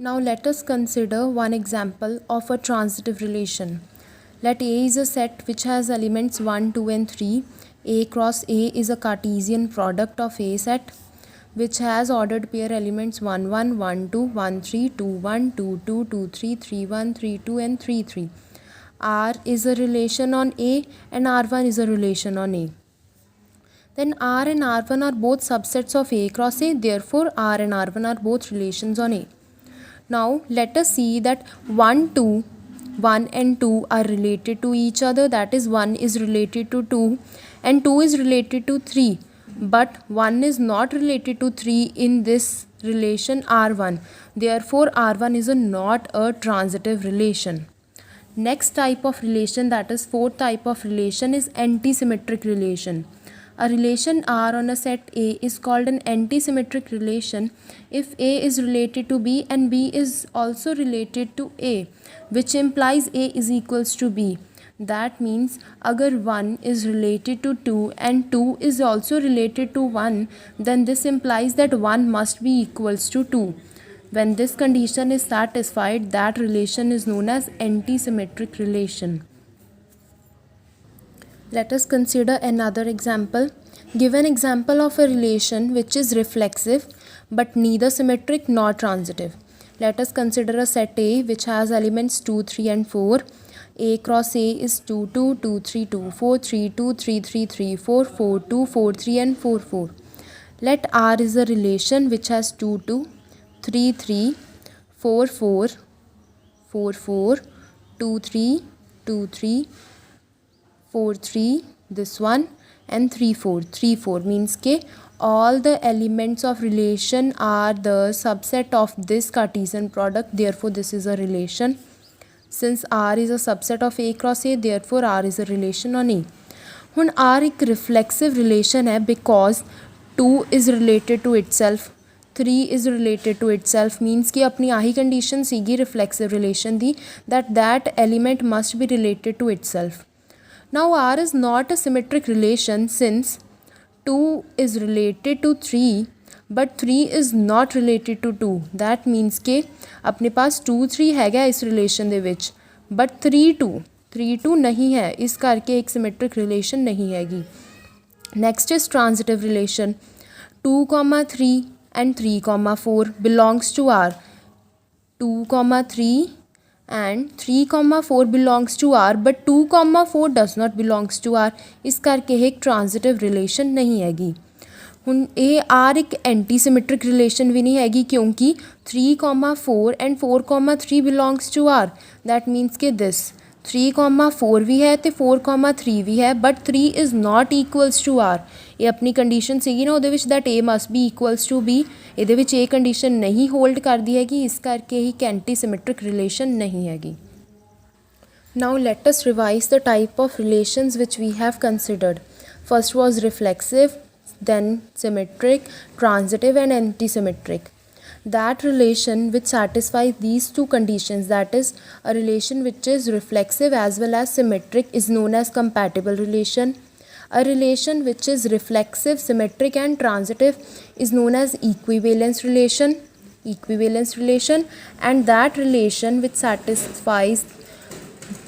Now let us consider one example of a transitive relation. Let A is a set which has elements 1, 2 and 3. A cross A is a Cartesian product of A set which has ordered pair elements 1, 1, 1, 2, 1, 3, 2, 1, 2, 2, 2, 3, 3, 1, 3, 2 and 3, 3. R is a relation on A and R1 is a relation on A. Then R and R1 are both subsets of A cross A, therefore R and R1 are both relations on A. Now let us see that 1 and 2 are related to each other, that is 1 is related to 2 and 2 is related to 3, but 1 is not related to 3 in this relation R1, therefore R1 is not a transitive relation. Next type of relation, that is fourth type of relation, is antisymmetric relation. A relation R on a set A is called an antisymmetric relation if A is related to B and B is also related to A, which implies A is equals to B. That means agar 1 is related to 2 and 2 is also related to 1, then this implies that 1 must be equals to 2. When this condition is satisfied, that relation is known as antisymmetric relation. Let us consider another example. Give an example of a relation which is reflexive but neither symmetric nor transitive. Let us consider a set A which has elements 2, 3 and 4. A cross A is 2, 2, 2, 3, 2, 4, 3, 2, 3, 3, 3, 4, 4, 2, 4, 3 and 4, 4. Let R is a relation which has 2, 2, 3, 3, 4, 4, 4, 4, 2, 3, 2, 3, 4, 3, this one and 3, 4. 3, 4 means ke all the elements of relation are the subset of this Cartesian product, therefore this is a relation. Since R is a subset of A cross A, therefore R is a relation on A. ਹੁਣ R एक reflexive relation है because 2 is related to itself, 3 is related to itself, means कि अपनी आही condition सीगी reflexive relation the that element must be related to itself. Now R is not a symmetric relation since 2 is related to 3 but 3 is not related to 2. That means के अपने पास 2, 3 हैगा इस relation they which but 3, 2 नहीं है, इस करके एक symmetric relation नहीं हैगी. Next is transitive relation. 2, 3 and 3, 4 belongs to R. 2, 3 and 3, 4 belongs to R but 2, 4 does not belongs to R. इस करके एक transitive relation नहीं हैगी. ਹੁਣ ਇਹ R एक antisymmetric relation भी नहीं हैगी क्योंकि 3, 4 and 4, 3 belongs to R. That means कि this 3, 4 भी है तो 4, 3 भी है but 3 is not equals to R. ये अपनी condition सीगी ना ਉਹਦੇ ਵਿੱਚ that A must be equals to B. ਇਹਦੇ ਵਿੱਚ ਇਹ condition नहीं hold करदी हैगी, इस करके ही antisymmetric relation नहीं हैगी. Now let us revise the type of relations which we have considered. First was reflexive, then symmetric, transitive and antisymmetric. That relation which satisfies these two conditions, that is a relation which is reflexive as well as symmetric, is known as compatible relation. A relation which is reflexive, symmetric and transitive is known as equivalence relation. And that relation which satisfies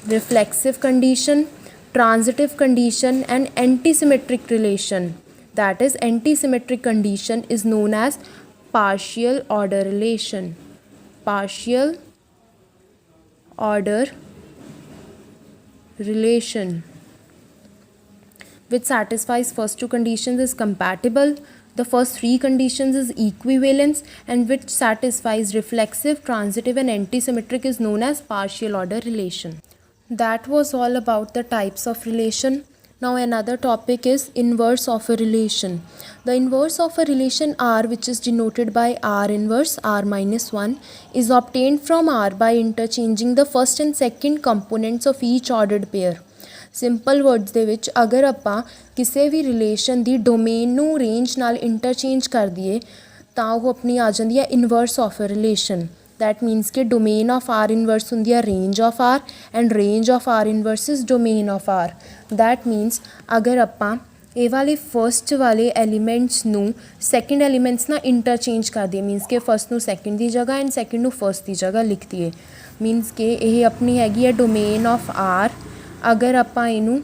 reflexive condition, transitive condition and antisymmetric relation, that is antisymmetric condition, is known as partial order relation. Partial order relation which satisfies first two conditions is compatible, the first three conditions is equivalence, and which satisfies reflexive, transitive and antisymmetric is known as partial order relation. That was all about the types of relation. Now another topic is inverse of a relation. The inverse of a relation R, which is denoted by R inverse R minus 1, is obtained from R by interchanging the first and second components of each ordered pair. Simple words ਦੇ ਵਿੱਚ अगर ਆਪਾਂ ਕਿਸੇ ਵੀ relation ਦੀ domain ਨੂੰ range ਨਾਲ interchange ਕਰ ਦਈਏ ਤਾਂ ਉਹ ਆਪਣੀ ਆ ਜਾਂਦੀ ਹੈ inverse of a relation. That means कि domain of R inverse ਹੁੰਦੀ ਹੈ range of R and range of R inverse is domain of R. That means अगर ਆਪਾਂ ਇਹ ਵਾਲੇ ਫਸਟ ਵਾਲੇ ਐਲੀਮੈਂਟਸ ਨੂੰ ਸੈਕਿੰਡ ਐਲੀਮੈਂਟਸ ਨਾਲ ਇੰਟਰਚੇਂਜ ਕਰ ਦਈਏ, ਮੀਨਸ ਕਿ ਫਸਟ ਨੂੰ ਸੈਕਿੰਡ ਦੀ ਜਗ੍ਹਾ ਐਂਡ ਸੈਕਿੰਡ ਨੂੰ ਫਸਟ ਦੀ ਜਗ੍ਹਾ ਲਿਖ ਦਈਏ। ਮੀਨਸ ਕਿ ਇਹ ਆਪਣੀ ਹੈਗੀ ਹੈ ਡੋਮੇਨ ਆਫ ਆਰ। ਅਗਰ ਆਪਾਂ ਇਹਨੂੰ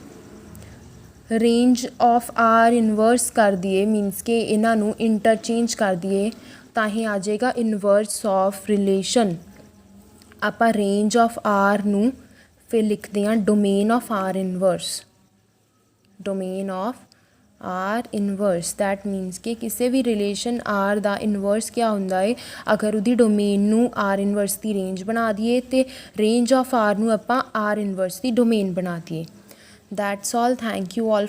ਰੇਂਜ ਆਫ ਆਰ ਇਨਵਰਸ ਕਰ ਦਈਏ, ਮੀਨਸ ਕਿ ਇਹਨਾਂ ਨੂੰ ਇੰਟਰਚੇਂਜ ਕਰ ਦਈਏ, ਤਾਂ ਹੀ ਆ ਜਾਏਗਾ ਇਨਵਰਸ ਆਫ ਰਿਲੇਸ਼ਨ। ਆਪਾਂ ਰੇਂਜ ਆਫ ਆਰ ਨੂੰ ਫਿਰ ਲਿਖਦੇ ਹਾਂ domain of R inverse, domain of R inverse. That means ਕਿ ਕਿਸੇ ਵੀ ਰਿਲੇਸ਼ਨ ਆਰ ਦਾ ਇਨਵਰਸ ਕਿਆ ਹੁੰਦਾ ਹੈ, ਅਗਰ ਉਹਦੀ ਡੋਮੇਨ ਨੂੰ ਆਰ ਇਨਵਰਸ ਦੀ ਰੇਂਜ ਬਣਾ ਦਈਏ ਅਤੇ ਰੇਂਜ ਆਫ ਆਰ ਨੂੰ ਆਪਾਂ ਆਰ ਇਨਵਰਸ ਦੀ ਡੋਮੇਨ ਬਣਾ ਦਈਏ। That's all, thank you all.